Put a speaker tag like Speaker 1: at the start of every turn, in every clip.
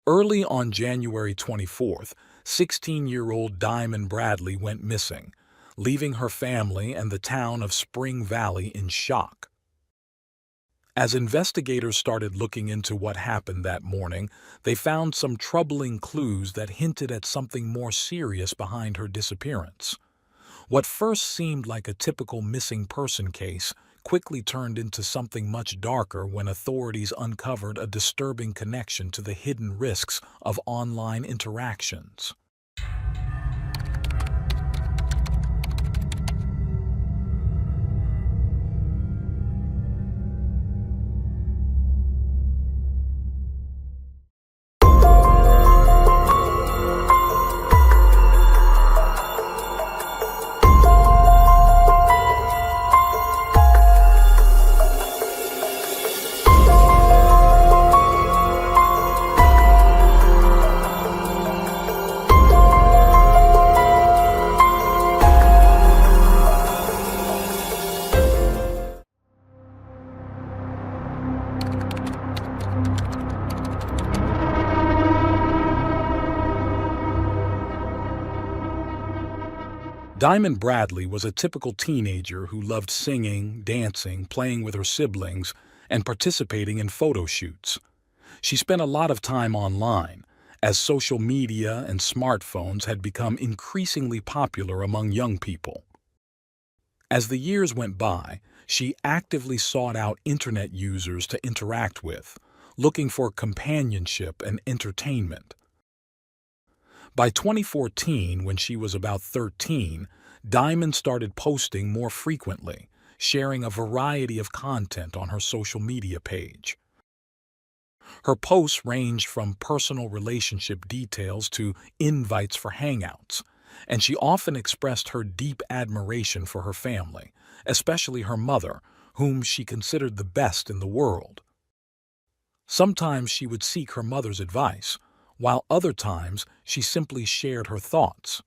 Speaker 1: Early on January 24th, 16-year-old Diamond Bradley went missing, leaving her family and the town of Spring Valley in shock. As investigators started looking into what happened that morning, they found some troubling clues that hinted at something more serious behind her disappearance. What first seemed like a typical missing person case quickly turned into something much darker when authorities uncovered a disturbing connection to the hidden risks of online interactions. Diamond Bradley was a typical teenager who loved singing, dancing, playing with her siblings, and participating in photo shoots. She spent a lot of time online, as social media and smartphones had become increasingly popular among young people. As the years went by, she actively sought out internet users to interact with, looking for companionship and entertainment. By 2014, when she was about 13, Diamond started posting more frequently, sharing a variety of content on her social media page. Her posts ranged from personal relationship details to invites for hangouts, and she often expressed her deep admiration for her family, especially her mother, whom she considered the best in the world. Sometimes she would seek her mother's advice, while other times she simply shared her thoughts.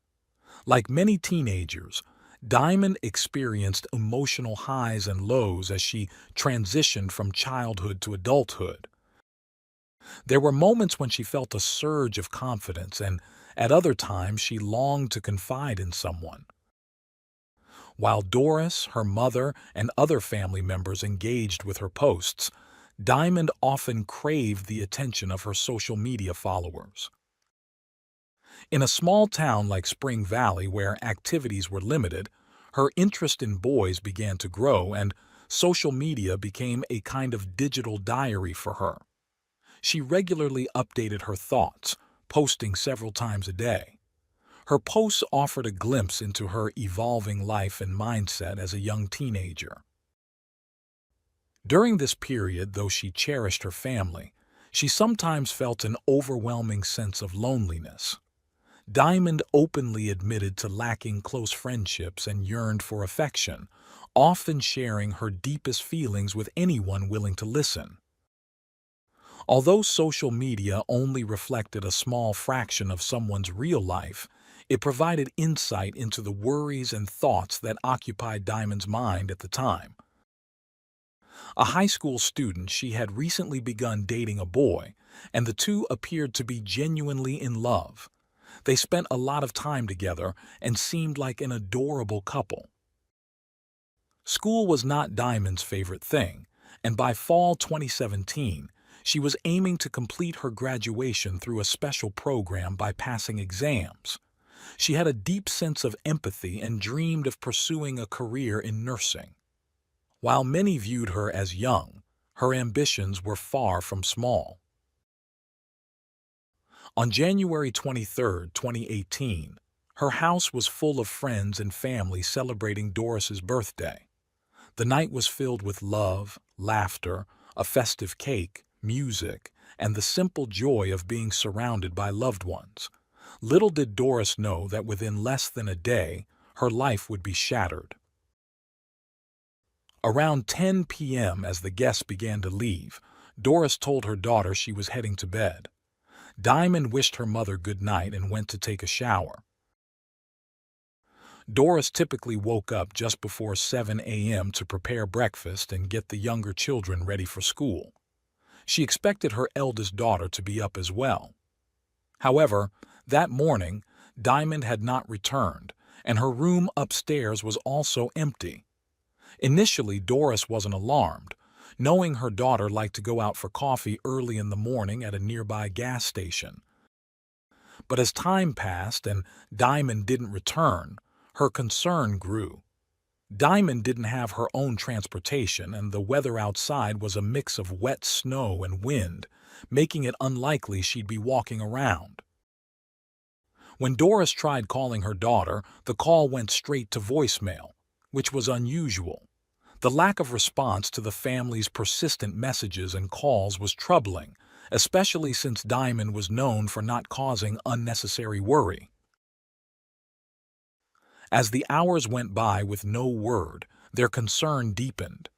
Speaker 1: Like many teenagers, Diamond experienced emotional highs and lows as she transitioned from childhood to adulthood. There were moments when she felt a surge of confidence, and at other times she longed to confide in someone. While Doris, her mother, and other family members engaged with her posts, Diamond often craved the attention of her social media followers. In a small town like Spring Valley where activities were limited, her interest in boys began to grow, and social media became a kind of digital diary for her. She regularly updated her thoughts, posting several times a day. Her posts offered a glimpse into her evolving life and mindset as a young teenager. During this period, though she cherished her family, she sometimes felt an overwhelming sense of loneliness. Diamond openly admitted to lacking close friendships and yearned for affection, often sharing her deepest feelings with anyone willing to listen. Although social media only reflected a small fraction of someone's real life, it provided insight into the worries and thoughts that occupied Diamond's mind at the time. A high school student, she had recently begun dating a boy, and the two appeared to be genuinely in love. They spent a lot of time together and seemed like an adorable couple. School was not Diamond's favorite thing, and by fall 2017, she was aiming to complete her graduation through a special program by passing exams. She had a deep sense of empathy and dreamed of pursuing a career in nursing. While many viewed her as young, her ambitions were far from small. On January 23, 2018, her house was full of friends and family celebrating Doris's birthday. The night was filled with love, laughter, a festive cake, music, and the simple joy of being surrounded by loved ones. Little did Doris know that within less than a day, her life would be shattered. Around 10 p.m., as the guests began to leave, Doris told her daughter she was heading to bed. Diamond wished her mother good night and went to take a shower. Doris typically woke up just before 7 a.m. to prepare breakfast and get the younger children ready for school. She expected her eldest daughter to be up as well. However, that morning, Diamond had not returned, and her room upstairs was also empty. Initially, Doris wasn't alarmed, knowing her daughter liked to go out for coffee early in the morning at a nearby gas station. But as time passed and Diamond didn't return, her concern grew. Diamond didn't have her own transportation, and the weather outside was a mix of wet snow and wind, making it unlikely she'd be walking around. When Doris tried calling her daughter, the call went straight to voicemail, which was unusual. The lack of response to the family's persistent messages and calls was troubling, especially since Diamond was known for not causing unnecessary worry. As the hours went by with no word, their concern deepened.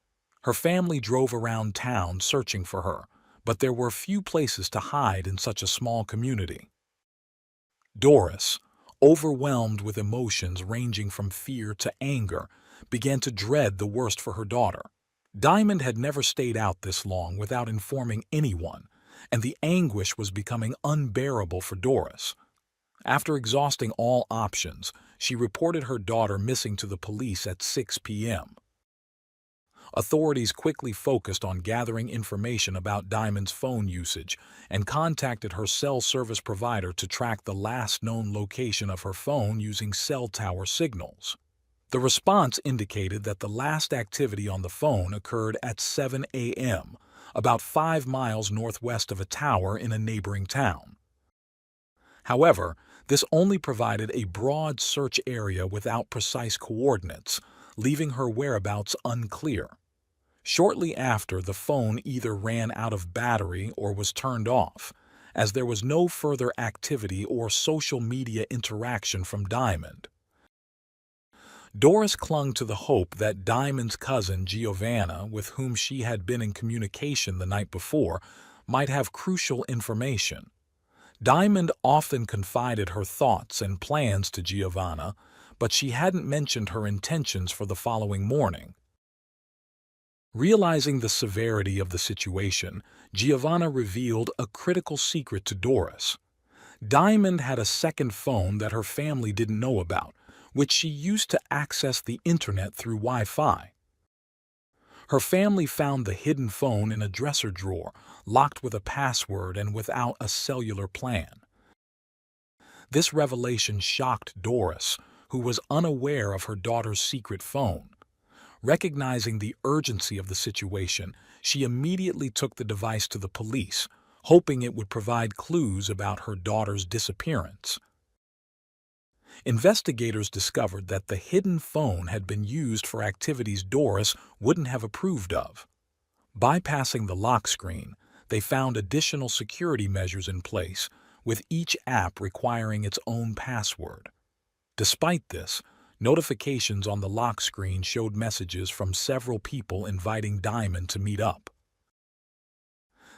Speaker 1: Her family drove around town searching for her, but there were few places to hide in such a small community. Doris, overwhelmed with emotions ranging from fear to anger, began to dread the worst for her daughter. Diamond had never stayed out this long without informing anyone, and the anguish was becoming unbearable for Doris. After exhausting all options, she reported her daughter missing to the police at 6 p.m. Authorities quickly focused on gathering information about Diamond's phone usage and contacted her cell service provider to track the last known location of her phone using cell tower signals. The response indicated that the last activity on the phone occurred at 7 a.m., about 5 miles northwest of a tower in a neighboring town. However, this only provided a broad search area without precise coordinates, leaving her whereabouts unclear. Shortly after, the phone either ran out of battery or was turned off, as there was no further activity or social media interaction from Diamond. Doris clung to the hope that Diamond's cousin Giovanna, with whom she had been in communication the night before, might have crucial information. Diamond often confided her thoughts and plans to Giovanna, but she hadn't mentioned her intentions for the following morning. Realizing the severity of the situation, Giovanna revealed a critical secret to Doris. Diamond had a second phone that her family didn't know about, which she used to access the internet through Wi-Fi. Her family found the hidden phone in a dresser drawer, locked with a password and without a cellular plan. This revelation shocked Doris, who was unaware of her daughter's secret phone. Recognizing the urgency of the situation, she immediately took the device to the police, hoping it would provide clues about her daughter's disappearance. Investigators discovered that the hidden phone had been used for activities Doris wouldn't have approved of. Bypassing the lock screen, they found additional security measures in place, with each app requiring its own password. Despite this, notifications on the lock screen showed messages from several people inviting Diamond to meet up.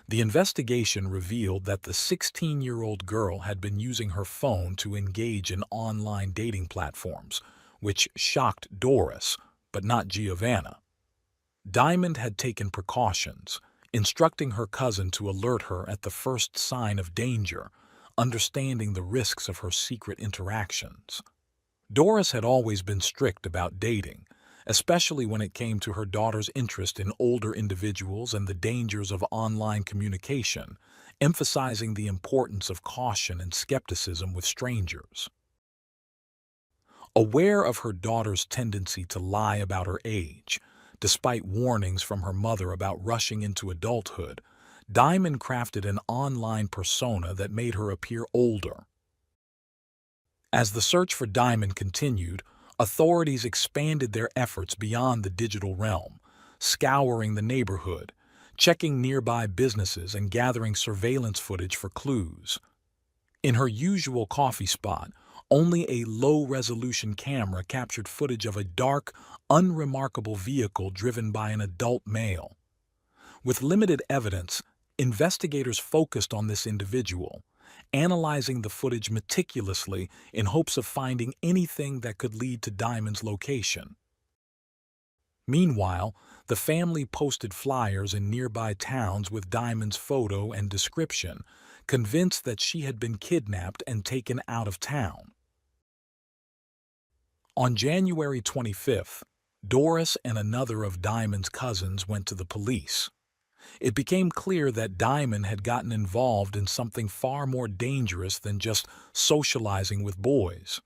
Speaker 1: The investigation revealed that the 16-year-old girl had been using her phone to engage in online dating platforms, which shocked Doris, but not Giovanna. Diamond had taken precautions, instructing her cousin to alert her at the first sign of danger, understanding the risks of her secret interactions. Doris had always been strict about dating, especially when it came to her daughter's interest in older individuals and the dangers of online communication, emphasizing the importance of caution and skepticism with strangers. Aware of her daughter's tendency to lie about her age, despite warnings from her mother about rushing into adulthood, Diamond crafted an online persona that made her appear older. As the search for Diamond continued, authorities expanded their efforts beyond the digital realm, scouring the neighborhood, checking nearby businesses and gathering surveillance footage for clues. In her usual coffee spot, only a low-resolution camera captured footage of a dark, unremarkable vehicle driven by an adult male. With limited evidence, investigators focused on this individual, analyzing the footage meticulously in hopes of finding anything that could lead to Diamond's location. Meanwhile, the family posted flyers in nearby towns with Diamond's photo and description, convinced that she had been kidnapped and taken out of town. On January 25th, Doris and another of Diamond's cousins went to the police. It became clear that Diamond had gotten involved in something far more dangerous than just socializing with boys.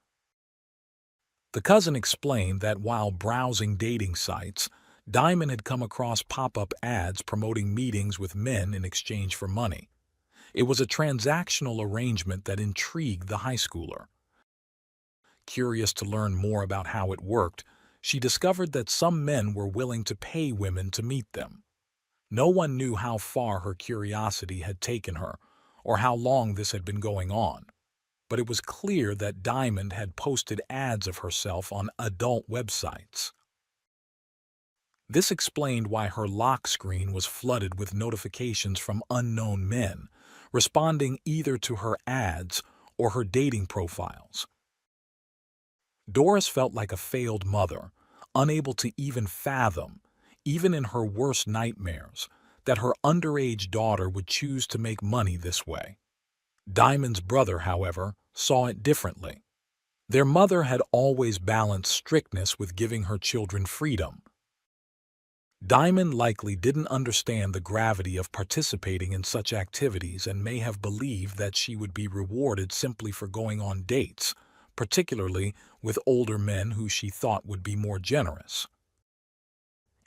Speaker 1: The cousin explained that while browsing dating sites, Diamond had come across pop-up ads promoting meetings with men in exchange for money. It was a transactional arrangement that intrigued the high schooler. Curious to learn more about how it worked, she discovered that some men were willing to pay women to meet them. No one knew how far her curiosity had taken her, or how long this had been going on, but it was clear that Diamond had posted ads of herself on adult websites. This explained why her lock screen was flooded with notifications from unknown men, responding either to her ads or her dating profiles. Doris felt like a failed mother, unable to even fathom, even in her worst nightmares, that her underage daughter would choose to make money this way. Diamond's brother, however, saw it differently. Their mother had always balanced strictness with giving her children freedom. Diamond likely didn't understand the gravity of participating in such activities and may have believed that she would be rewarded simply for going on dates, particularly with older men who she thought would be more generous.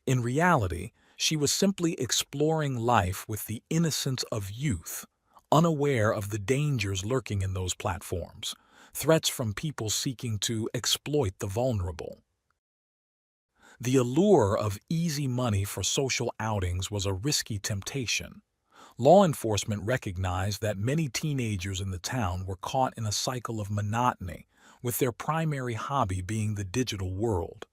Speaker 1: In reality, she was simply exploring life with the innocence of youth, unaware of the dangers lurking in those platforms, threats from people seeking to exploit the vulnerable. The allure of easy money for social outings was a risky temptation. Law enforcement recognized that many teenagers in the town were caught in a cycle of monotony, with their primary hobby being the digital world.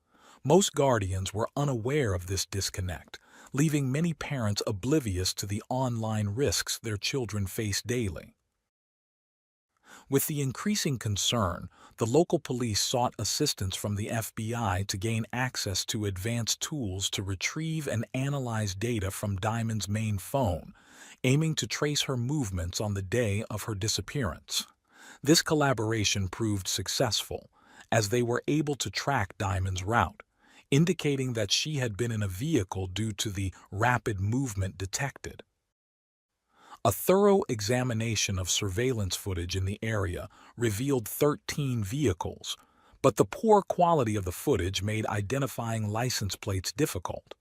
Speaker 1: Most guardians were unaware of this disconnect, leaving many parents oblivious to the online risks their children face daily. With the increasing concern, the local police sought assistance from the FBI to gain access to advanced tools to retrieve and analyze data from Diamond's main phone, aiming to trace her movements on the day of her disappearance. This collaboration proved successful, as they were able to track Diamond's route, indicating that she had been in a vehicle due to the rapid movement detected. A thorough examination of surveillance footage in the area revealed 13 vehicles, but the poor quality of the footage made identifying license plates difficult.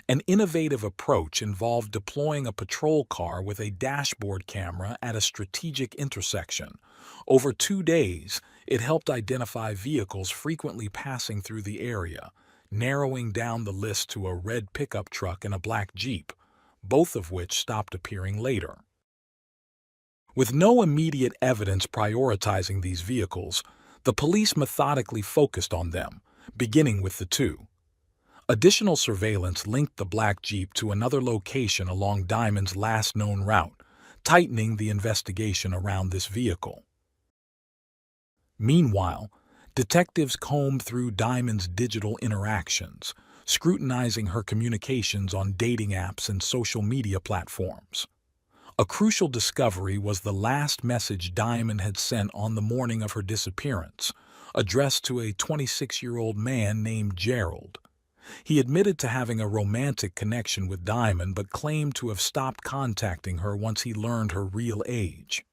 Speaker 1: An innovative approach involved deploying a patrol car with a dashboard camera at a strategic intersection. Over 2 days, it helped identify vehicles frequently passing through the area, narrowing down the list to a red pickup truck and a black Jeep, both of which stopped appearing later. With no immediate evidence prioritizing these vehicles, the police methodically focused on them, beginning with the two. Additional surveillance linked the black Jeep to another location along Diamond's last known route, tightening the investigation around this vehicle. Meanwhile, detectives combed through Diamond's digital interactions, scrutinizing her communications on dating apps and social media platforms. A crucial discovery was the last message Diamond had sent on the morning of her disappearance, addressed to a 26-year-old man named Gerald. He admitted to having a romantic connection with Diamond but claimed to have stopped contacting her once he learned her real age.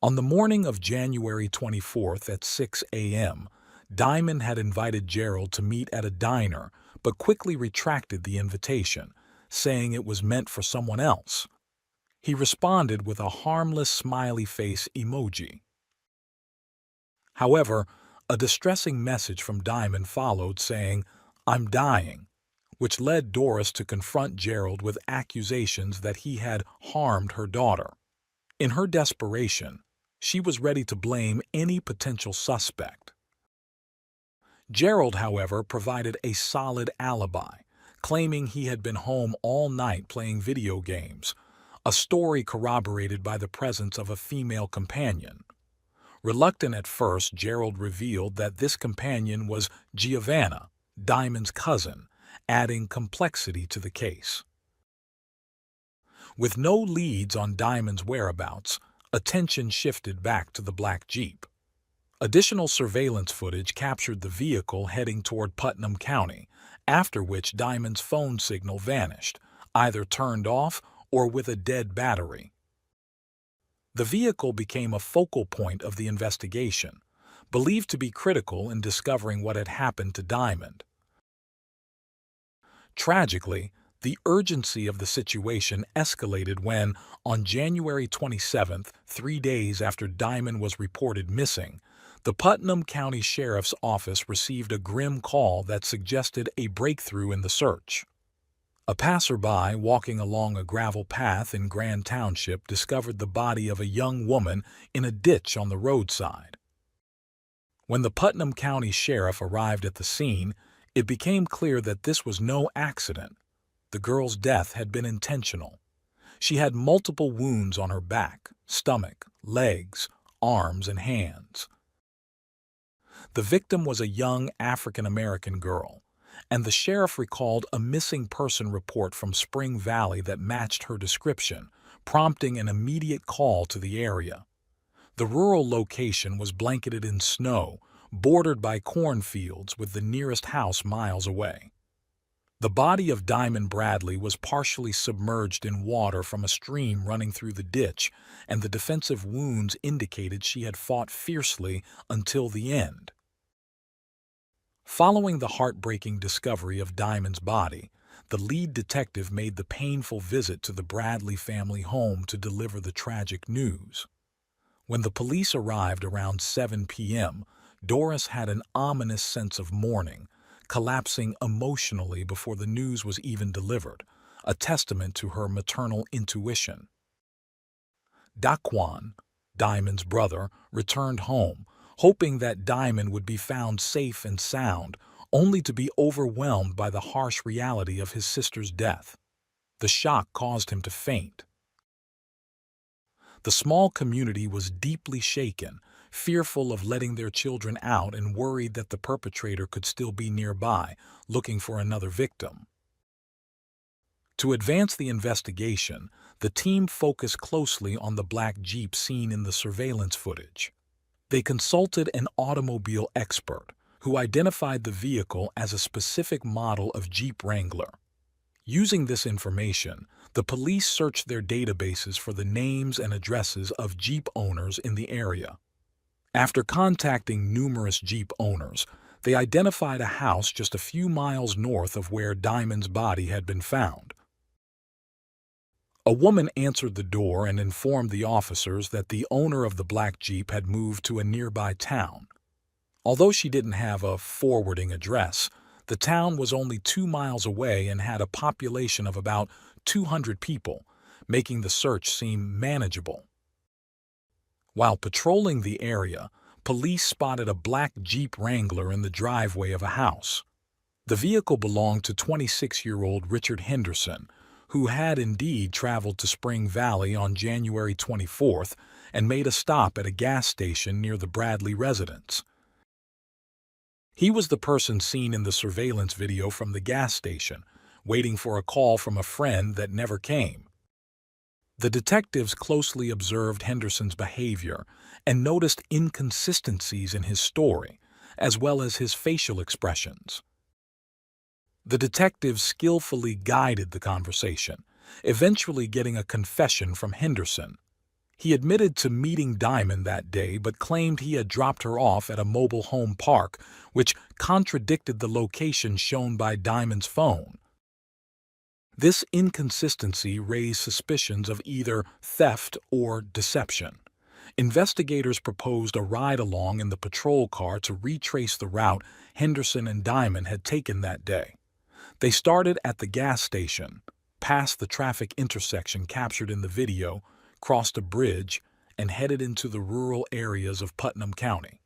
Speaker 1: On the morning of January 24th at 6 a.m., Diamond had invited Gerald to meet at a diner but quickly retracted the invitation, saying it was meant for someone else. He responded with a harmless smiley face emoji. However, a distressing message from Diamond followed saying, "I'm dying," which led Doris to confront Gerald with accusations that he had harmed her daughter. In her desperation, she was ready to blame any potential suspect. Gerald, however, provided a solid alibi, claiming he had been home all night playing video games, a story corroborated by the presence of a female companion. Reluctant at first, Gerald revealed that this companion was Giovanna, Diamond's cousin, adding complexity to the case. With no leads on Diamond's whereabouts, attention shifted back to the black Jeep. Additional surveillance footage captured the vehicle heading toward Putnam County, after which Diamond's phone signal vanished, either turned off or with a dead battery. The vehicle became a focal point of the investigation, believed to be critical in discovering what had happened to Diamond. Tragically, the urgency of the situation escalated when, on January 27th, 3 days after Diamond was reported missing, the Putnam County Sheriff's Office received a grim call that suggested a breakthrough in the search. A passerby walking along a gravel path in Grand Township discovered the body of a young woman in a ditch on the roadside. When the Putnam County Sheriff arrived at the scene, it became clear that this was no accident. The girl's death had been intentional. She had multiple wounds on her back, stomach, legs, arms, and hands. The victim was a young African-American girl, and the sheriff recalled a missing person report from Spring Valley that matched her description, prompting an immediate call to the area. The rural location was blanketed in snow, bordered by cornfields with the nearest house miles away. The body of Diamond Bradley was partially submerged in water from a stream running through the ditch, and the defensive wounds indicated she had fought fiercely until the end. Following the heartbreaking discovery of Diamond's body, the lead detective made the painful visit to the Bradley family home to deliver the tragic news. When the police arrived around 7 p.m., Doris had an ominous sense of mourning, collapsing emotionally before the news was even delivered, a testament to her maternal intuition. Daquan, Diamond's brother, returned home, hoping that Diamond would be found safe and sound, only to be overwhelmed by the harsh reality of his sister's death. The shock caused him to faint. The small community was deeply shaken, fearful of letting their children out and worried that the perpetrator could still be nearby, looking for another victim. To advance the investigation, the team focused closely on the black Jeep seen in the surveillance footage. They consulted an automobile expert who identified the vehicle as a specific model of Jeep Wrangler. Using this information, the police searched their databases for the names and addresses of Jeep owners in the area. After contacting numerous Jeep owners, they identified a house just a few miles north of where Diamond's body had been found. A woman answered the door and informed the officers that the owner of the black Jeep had moved to a nearby town. Although she didn't have a forwarding address, the town was only 2 miles away and had a population of about 200 people, making the search seem manageable. While patrolling the area, police spotted a black Jeep Wrangler in the driveway of a house. The vehicle belonged to 26-year-old Richard Henderson, who had indeed traveled to Spring Valley on January 24th and made a stop at a gas station near the Bradley residence. He was the person seen in the surveillance video from the gas station, waiting for a call from a friend that never came. The detectives closely observed Henderson's behavior and noticed inconsistencies in his story, as well as his facial expressions. The detectives skillfully guided the conversation, eventually getting a confession from Henderson. He admitted to meeting Diamond that day but claimed he had dropped her off at a mobile home park, which contradicted the location shown by Diamond's phone. This inconsistency raised suspicions of either theft or deception. Investigators proposed a ride-along in the patrol car to retrace the route Henderson and Diamond had taken that day. They started at the gas station, passed the traffic intersection captured in the video, crossed a bridge, and headed into the rural areas of Putnam County.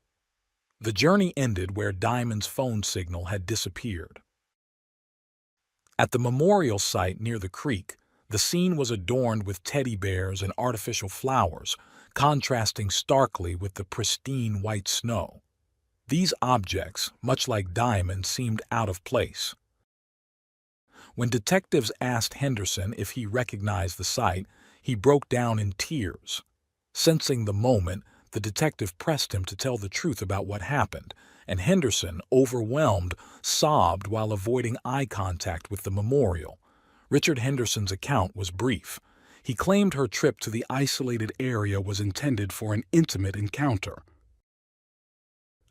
Speaker 1: The journey ended where Diamond's phone signal had disappeared. At the memorial site near the creek, the scene was adorned with teddy bears and artificial flowers, contrasting starkly with the pristine white snow. These objects, much like Diamond, seemed out of place. When detectives asked Henderson if he recognized the site, he broke down in tears. Sensing the moment, the detective pressed him to tell the truth about what happened, and Henderson, overwhelmed, sobbed while avoiding eye contact with the memorial. Richard Henderson's account was brief. He claimed her trip to the isolated area was intended for an intimate encounter.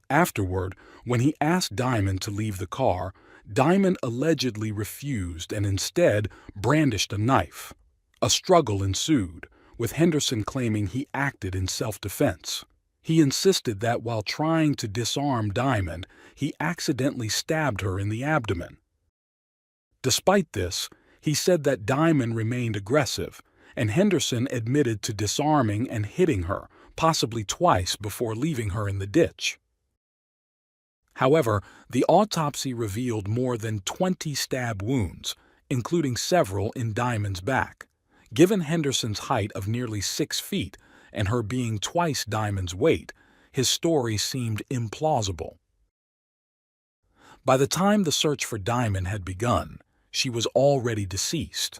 Speaker 1: Afterward, when he asked Diamond to leave the car, Diamond allegedly refused and instead brandished a knife. A struggle ensued, with Henderson claiming he acted in self-defense. He insisted that while trying to disarm Diamond, he accidentally stabbed her in the abdomen. Despite this, he said that Diamond remained aggressive, and Henderson admitted to disarming and hitting her, possibly twice before leaving her in the ditch. However, the autopsy revealed more than 20 stab wounds, including several in Diamond's back. Given Henderson's height of nearly 6 feet and her being twice Diamond's weight, his story seemed implausible. By the time the search for Diamond had begun, she was already deceased.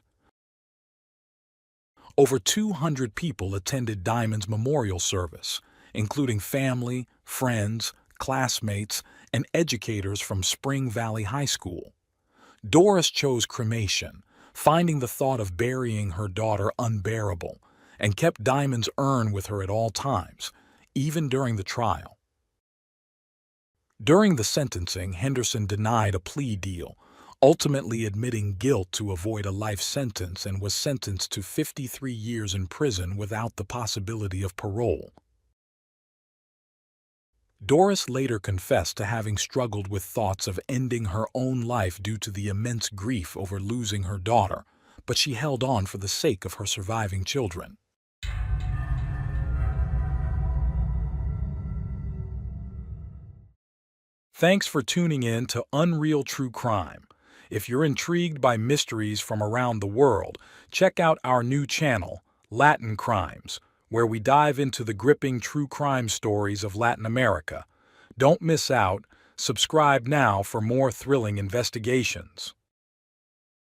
Speaker 1: Over 200 people attended Diamond's memorial service, including family, friends, classmates, and educators from Spring Valley High School. Doris chose cremation, finding the thought of burying her daughter unbearable, and kept Diamond's urn with her at all times, even during the trial. During the sentencing, Henderson denied a plea deal, ultimately admitting guilt to avoid a life sentence, and was sentenced to 53 years in prison without the possibility of parole. Doris later confessed to having struggled with thoughts of ending her own life due to the immense grief over losing her daughter, but she held on for the sake of her surviving children. Thanks for tuning in to Unreal True Crime. If you're intrigued by mysteries from around the world, check out our new channel, Latin Crimes, where we dive into the gripping true crime stories of Latin America. Don't miss out. Subscribe now for more thrilling investigations.